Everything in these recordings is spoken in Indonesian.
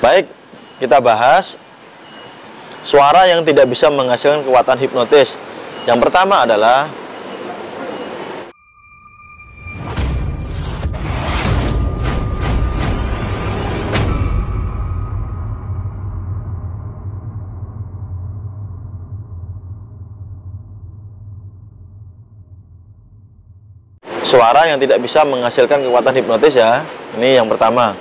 Baik, kita bahas suara yang tidak bisa menghasilkan kekuatan hipnotis. Yang pertama adalah suara yang tidak bisa menghasilkan kekuatan hipnotis ya. Ini yang pertama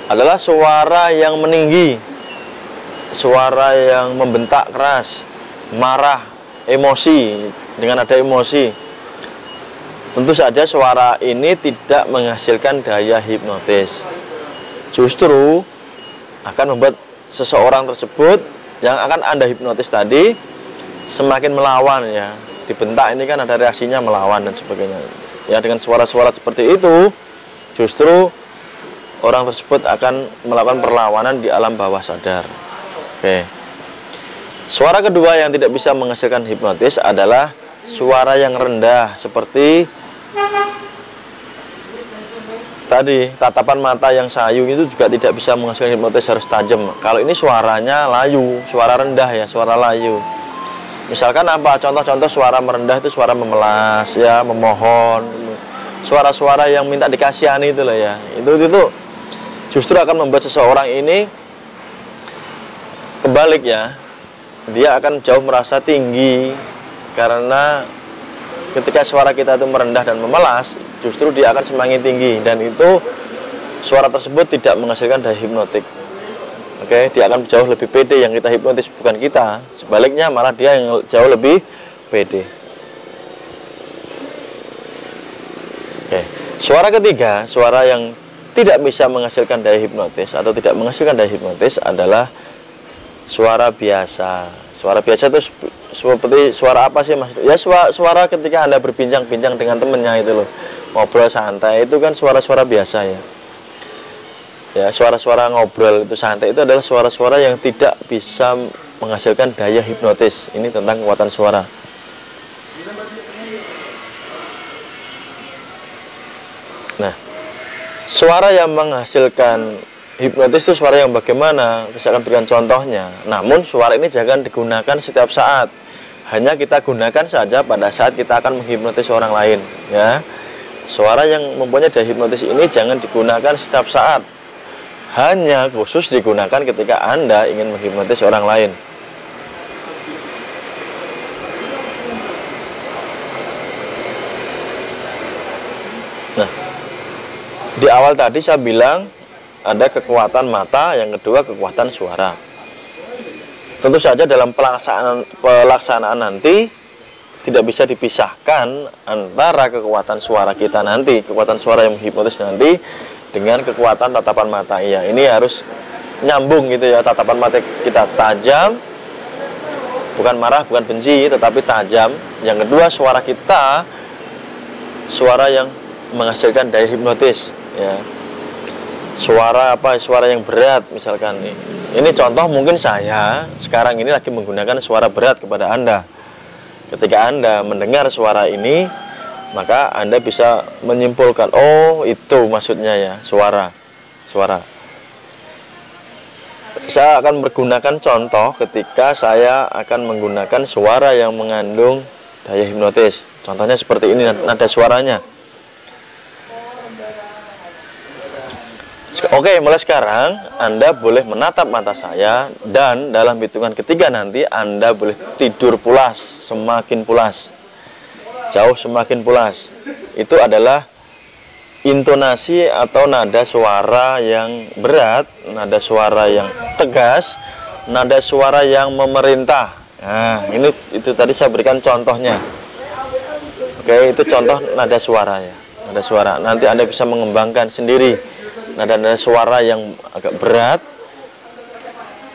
adalah suara yang meninggi, suara yang membentak keras, marah, emosi, dengan ada emosi. Tentu saja suara ini tidak menghasilkan daya hipnotis. Justru akan membuat seseorang tersebut yang akan Anda hipnotis tadi semakin melawan ya. Dibentak ini kan ada reaksinya melawan dan sebagainya. Ya, dengan suara-suara seperti itu justru orang tersebut akan melakukan perlawanan di alam bawah sadar. Oke. Suara kedua yang tidak bisa menghasilkan hipnotis adalah suara yang rendah, seperti tadi tatapan mata yang sayu itu juga tidak bisa menghasilkan hipnotis, harus tajam. Kalau ini suaranya layu, suara rendah ya, suara layu. Misalkan apa? Contoh-contoh suara merendah itu suara memelas ya, memohon. Suara-suara yang minta dikasihani itu lah ya. Itu justru akan membuat seseorang ini kebalik ya, dia akan jauh merasa tinggi, karena ketika suara kita itu merendah dan memelas, justru dia akan semakin tinggi, dan itu suara tersebut tidak menghasilkan daya hipnotik. Oke, dia akan jauh lebih pede, yang kita hipnotis bukan kita, sebaliknya malah dia yang jauh lebih pede. Oke. Suara ketiga, suara yang tidak bisa menghasilkan daya hipnotis atau tidak menghasilkan daya hipnotis adalah suara biasa. Suara biasa itu seperti suara apa sih Mas? Ya suara ketika Anda berbincang-bincang dengan temennya itu loh, ngobrol santai, itu kan suara-suara biasa ya. Ya, suara-suara ngobrol itu santai itu adalah suara-suara yang tidak bisa menghasilkan daya hipnotis. Ini tentang kekuatan suara. Nah, suara yang menghasilkan hipnotis itu suara yang bagaimana? Saya akan berikan contohnya. Namun suara ini jangan digunakan setiap saat. Hanya kita gunakan saja pada saat kita akan menghipnotis orang lain. Ya, suara yang mempunyai daya hipnotis ini jangan digunakan setiap saat. Hanya khusus digunakan ketika Anda ingin menghipnotis orang lain. Nah, di awal tadi saya bilang ada kekuatan mata, yang kedua kekuatan suara. Tentu saja dalam pelaksanaan nanti tidak bisa dipisahkan antara kekuatan suara kita nanti, kekuatan suara yang menghipnotis nanti, dengan kekuatan tatapan mata. Iya, ini harus nyambung gitu ya. Tatapan mata kita tajam, bukan marah, bukan benci, tetapi tajam. Yang kedua, suara kita suara yang menghasilkan daya hipnotis ya. Suara apa? Suara yang berat misalkan nih. Ini contoh, mungkin saya sekarang ini lagi menggunakan suara berat kepada Anda. Ketika Anda mendengar suara ini, maka Anda bisa menyimpulkan, oh itu maksudnya ya, suara. Saya akan menggunakan contoh ketika saya akan menggunakan suara yang mengandung daya hipnotis. Contohnya seperti ini nada suaranya. Oke, mulai sekarang Anda boleh menatap mata saya, dan dalam hitungan ketiga nanti Anda boleh tidur pulas, semakin pulas, jauh semakin pulas. Itu adalah intonasi atau nada suara yang berat, nada suara yang tegas, nada suara yang memerintah. Nah, itu tadi saya berikan contohnya. Oke, itu contoh nada suara ya. Nada suara. Nanti Anda bisa mengembangkan sendiri nada-nada suara yang agak berat.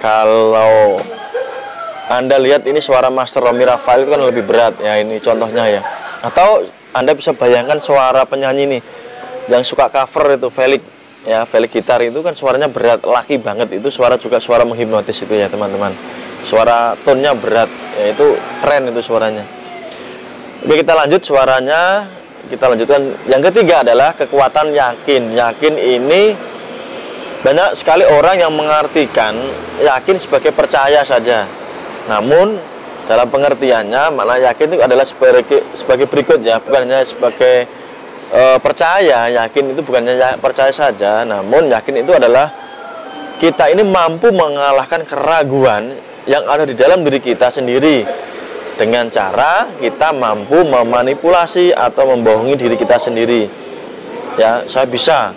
Kalau Anda lihat ini suara Master Romy Rafael itu kan lebih berat ya, ini contohnya ya. Atau Anda bisa bayangkan suara penyanyi nih yang suka cover itu, Felix ya, Felix gitar itu kan suaranya berat, laki banget. Itu juga suara menghipnotis itu ya teman-teman. Suara tone-nya berat ya, itu keren itu suaranya. Oke, kita lanjut suaranya. Kita lanjutkan. Yang ketiga adalah kekuatan yakin. Yakin ini Banyak sekali orang yang mengartikan yakin sebagai percaya saja. Namun dalam pengertiannya makna yakin itu adalah sebagai berikut ya, bukan hanya sebagai percaya. Yakin itu bukan hanya percaya saja, namun yakin itu adalah kita ini mampu mengalahkan keraguan yang ada di dalam diri kita sendiri dengan cara kita mampu memanipulasi atau membohongi diri kita sendiri. Ya, saya bisa.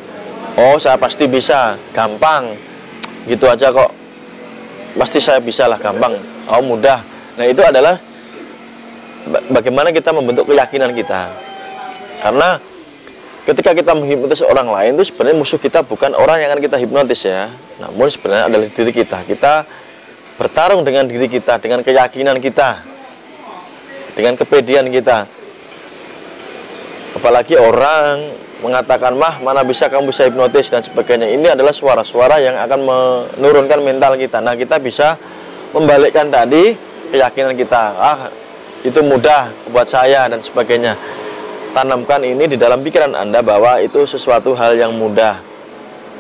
Oh, saya pasti bisa, gampang. Gitu aja kok. Pasti saya bisa lah, gampang. Oh, mudah. Nah, itu adalah bagaimana kita membentuk keyakinan kita. Karena ketika kita menghipnotis orang lain itu sebenarnya musuh kita bukan orang yang akan kita hipnotis ya. Namun sebenarnya adalah diri kita. Kita bertarung dengan diri kita, dengan keyakinan kita, dengan kepedean kita. Apalagi orang mengatakan, mah mana bisa kamu bisa hipnotis dan sebagainya. Ini adalah suara-suara yang akan menurunkan mental kita. Nah, kita bisa membalikkan tadi keyakinan kita. Ah, itu mudah buat saya dan sebagainya. Tanamkan ini di dalam pikiran Anda bahwa itu sesuatu hal yang mudah,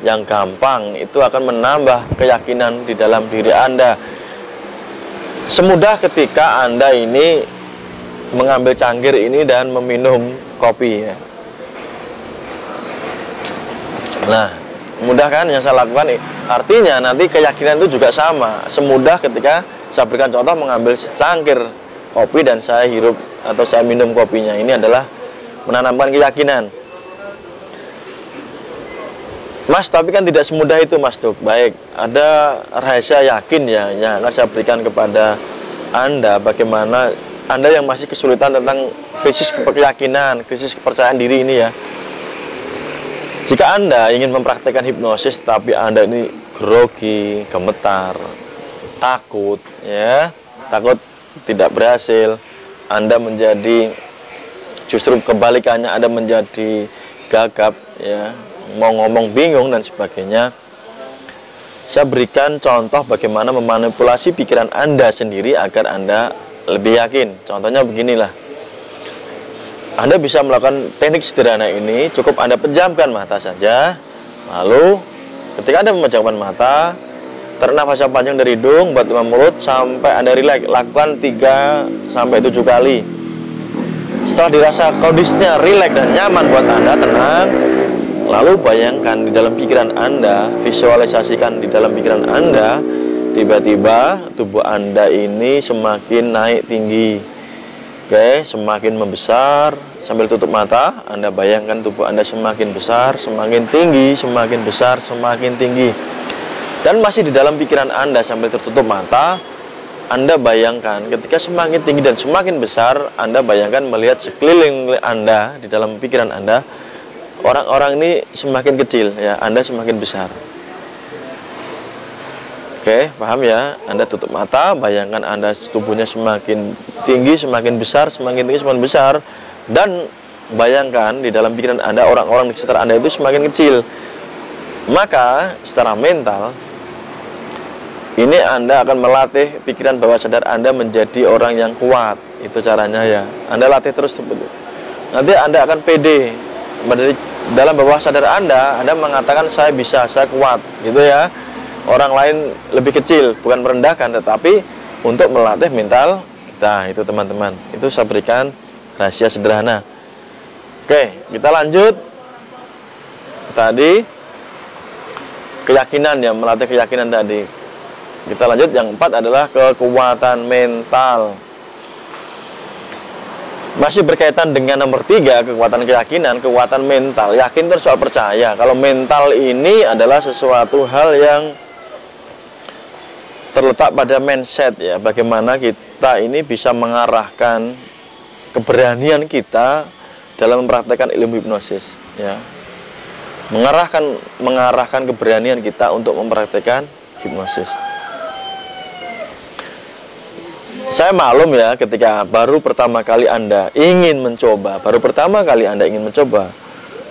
yang gampang. Itu akan menambah keyakinan di dalam diri Anda. Semudah ketika Anda ini mengambil cangkir ini dan meminum kopi ya. Nah, mudah kan yang saya lakukan? Artinya nanti keyakinan itu juga sama. Semudah ketika saya berikan contoh mengambil secangkir kopi dan saya hirup atau saya minum kopinya. Ini adalah menanamkan keyakinan. Mas, tapi kan tidak semudah itu, Mas Duk. Baik, ada rahasia yakin ya yang akan saya berikan kepada Anda. Bagaimana Anda yang masih kesulitan tentang krisis keyakinan, krisis kepercayaan diri ini ya. Jika Anda ingin mempraktekkan hipnosis tapi Anda ini grogi, gemetar, takut ya, takut tidak berhasil, Anda menjadi justru kebalikannya, Anda menjadi gagap ya, mau ngomong bingung dan sebagainya. Saya berikan contoh bagaimana memanipulasi pikiran Anda sendiri agar Anda lebih yakin. Contohnya beginilah. Anda bisa melakukan teknik sederhana ini, cukup Anda pejamkan mata saja. Lalu ketika Anda memejamkan mata, tarik nafas yang panjang dari hidung, buat mulut sampai Anda rileks. Lakukan 3 sampai 7 kali. Setelah dirasa kondisinya rileks dan nyaman buat Anda, tenang, lalu bayangkan di dalam pikiran Anda, visualisasikan di dalam pikiran Anda, tiba-tiba tubuh Anda ini semakin naik tinggi. Oke, semakin membesar. Sambil tutup mata, Anda bayangkan tubuh Anda semakin besar, semakin tinggi, semakin besar, semakin tinggi. Dan masih di dalam pikiran Anda sambil tertutup mata, Anda bayangkan ketika semakin tinggi dan semakin besar, Anda bayangkan melihat sekeliling Anda di dalam pikiran Anda, orang-orang ini semakin kecil ya, Anda semakin besar. Oke, paham ya? Anda tutup mata, bayangkan Anda tubuhnya semakin tinggi, semakin besar, semakin tinggi, semakin besar. Dan bayangkan di dalam pikiran Anda, orang-orang di sekitar Anda itu semakin kecil. Maka, secara mental, ini Anda akan melatih pikiran bawah sadar Anda menjadi orang yang kuat. Itu caranya ya. Anda latih terus. Nanti Anda akan pede. Dalam bawah sadar Anda mengatakan saya bisa, saya kuat. Gitu ya. Orang lain lebih kecil, bukan merendahkan, tetapi untuk melatih mental kita. Itu teman-teman, itu saya berikan rahasia sederhana. Oke, kita lanjut. Tadi keyakinan ya, melatih keyakinan tadi. Kita lanjut, yang 4 adalah kekuatan mental. Masih berkaitan dengan nomor 3, kekuatan keyakinan, kekuatan mental. Yakin itu soal percaya. Kalau mental ini adalah sesuatu hal yang terletak pada mindset ya, bagaimana kita ini bisa mengarahkan keberanian kita dalam mempraktekkan ilmu hipnosis ya. Mengarahkan keberanian kita untuk mempraktekkan hipnosis. Saya maklum ya, ketika baru pertama kali Anda ingin mencoba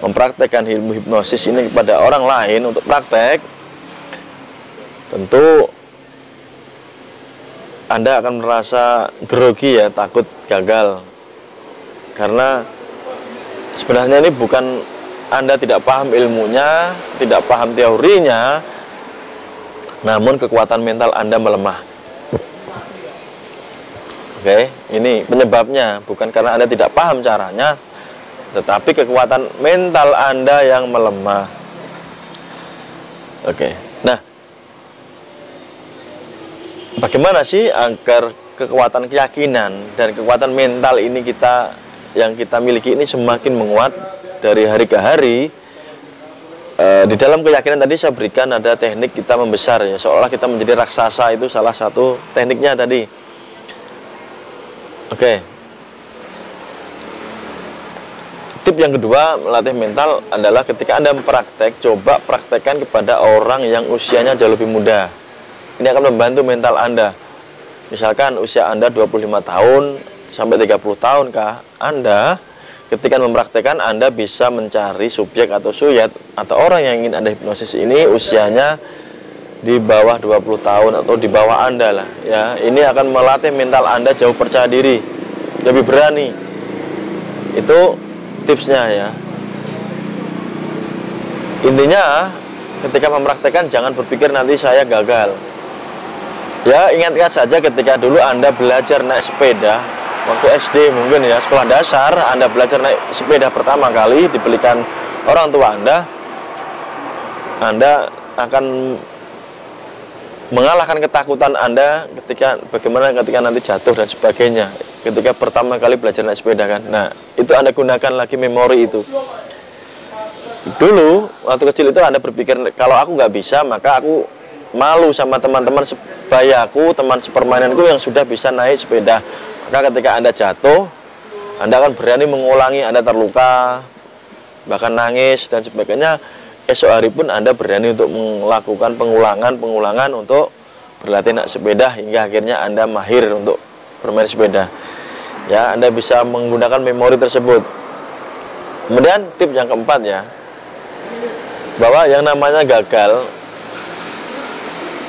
mempraktekkan ilmu hipnosis ini kepada orang lain untuk praktek, tentu Anda akan merasa grogi ya, takut gagal. Karena sebenarnya ini bukan Anda tidak paham ilmunya, tidak paham teorinya, namun kekuatan mental Anda melemah. Oke, ini penyebabnya, bukan karena Anda tidak paham caranya, tetapi kekuatan mental Anda yang melemah. Oke, nah, bagaimana sih agar kekuatan keyakinan dan kekuatan mental ini yang kita miliki ini semakin menguat dari hari ke hari? Di dalam keyakinan tadi saya berikan ada teknik kita membesar, ya, seolah kita menjadi raksasa, itu salah satu tekniknya tadi. Oke. Tip yang kedua melatih mental adalah ketika Anda mempraktek, coba praktekkan kepada orang yang usianya jauh lebih muda. Ini akan membantu mental Anda. Misalkan usia Anda 25 tahun sampai 30 tahun kah, Anda ketika mempraktekkan Anda bisa mencari subjek atau suyet atau orang yang ingin Anda hipnosis ini usianya di bawah 20 tahun atau di bawah Anda lah, ya. Ini akan melatih mental Anda jauh percaya diri, lebih berani. Itu tipsnya, ya. Intinya ketika mempraktekkan jangan berpikir nanti saya gagal. Ya, ingatkan saja ketika dulu Anda belajar naik sepeda waktu SD mungkin, ya, sekolah dasar, Anda belajar naik sepeda pertama kali dibelikan orang tua Anda akan mengalahkan ketakutan Anda bagaimana ketika nanti jatuh dan sebagainya. Ketika pertama kali belajar naik sepeda kan. Nah, itu Anda gunakan lagi memori itu. Dulu waktu kecil itu Anda berpikir kalau aku nggak bisa maka aku malu sama teman-teman sebayaku, teman sepermainanku yang sudah bisa naik sepeda. Maka ketika Anda jatuh, Anda akan berani mengulangi, Anda terluka, bahkan nangis dan sebagainya. Esok hari pun Anda berani untuk melakukan pengulangan untuk berlatih naik sepeda hingga akhirnya Anda mahir untuk bermain sepeda. Ya, Anda bisa menggunakan memori tersebut. Kemudian tip yang keempat, ya, bahwa yang namanya gagal,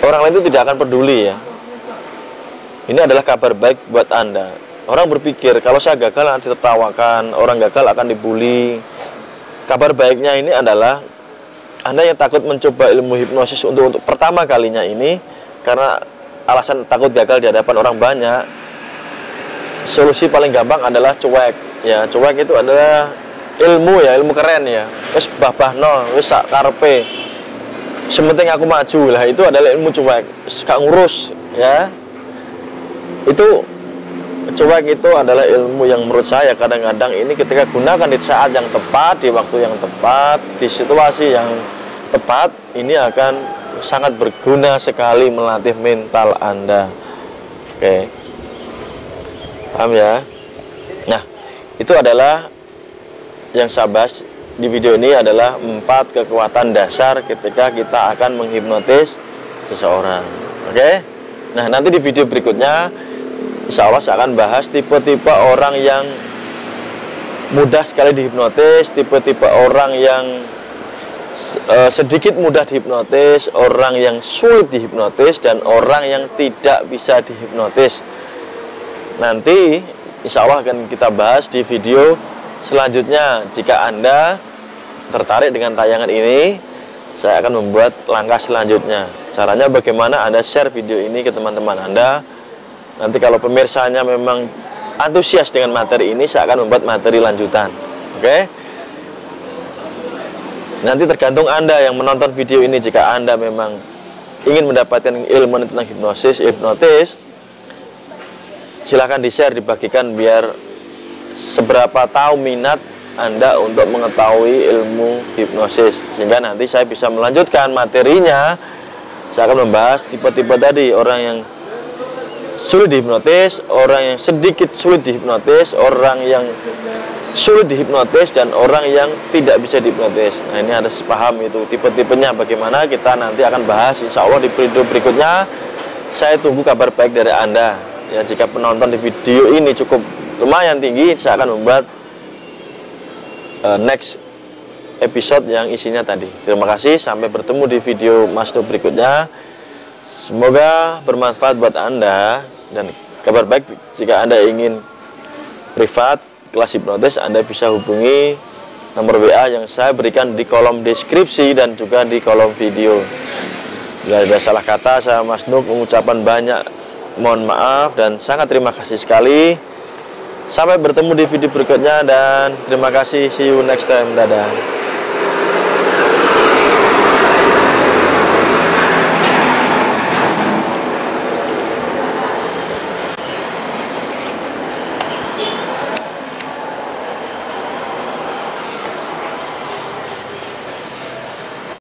orang lain itu tidak akan peduli, ya. Ini adalah kabar baik buat Anda. Orang berpikir kalau saya gagal nanti tertawakan, orang gagal akan dibully. Kabar baiknya ini adalah Anda yang takut mencoba ilmu hipnosis untuk pertama kalinya ini karena alasan takut gagal di hadapan orang banyak. Solusi paling gampang adalah cuek. Ya, cuek itu adalah ilmu, ya, ilmu keren, ya. Wis babahno, wis sak karepe. Sementing aku maju lah, itu adalah ilmu cuek. Gak ngurus, ya. Itu cuek itu adalah ilmu yang menurut saya kadang-kadang ini ketika gunakan di saat yang tepat, di waktu yang tepat, di situasi yang tepat, ini akan sangat berguna sekali melatih mental Anda. Oke, paham, ya? Nah, itu adalah yang saya bahas di video ini adalah 4 kekuatan dasar ketika kita akan menghipnotis seseorang. Oke? Nah, nanti di video berikutnya insya Allah saya akan bahas tipe-tipe orang yang mudah sekali dihipnotis, tipe-tipe orang yang sedikit mudah dihipnotis, orang yang sulit dihipnotis, dan orang yang tidak bisa dihipnotis. Nanti insya Allah akan kita bahas di video selanjutnya. Jika Anda tertarik dengan tayangan ini, saya akan membuat langkah selanjutnya. Caranya bagaimana? Anda share video ini ke teman-teman Anda. Nanti kalau pemirsanya memang antusias dengan materi ini, saya akan membuat materi lanjutan. Oke? Nanti tergantung Anda yang menonton video ini. Jika Anda memang ingin mendapatkan ilmu tentang hipnotis, silakan di-share, dibagikan biar seberapa tahu minat Anda untuk mengetahui ilmu hipnosis, sehingga nanti saya bisa melanjutkan materinya. Saya akan membahas tipe-tipe tadi, orang yang sulit dihipnotis, orang yang sedikit sulit dihipnotis, orang yang sulit dihipnotis, dan orang yang tidak bisa dihipnotis. Nah, ini harus paham itu tipe-tipenya bagaimana. Kita nanti akan bahas insya Allah di video berikutnya. Saya tunggu kabar baik dari Anda, ya. Jika penonton di video ini cukup lumayan tinggi, saya akan membuat next episode yang isinya tadi. Terima kasih, sampai bertemu di video Mas Do berikutnya. Semoga bermanfaat buat Anda. Dan kabar baik, jika Anda ingin privat kelas hipnotis, Anda bisa hubungi nomor WA yang saya berikan di kolom deskripsi dan juga di kolom video. Bila ada salah kata, saya Mas Nuk mengucapkan banyak mohon maaf dan sangat terima kasih sekali. Sampai bertemu di video berikutnya dan terima kasih, see you next time, dadah.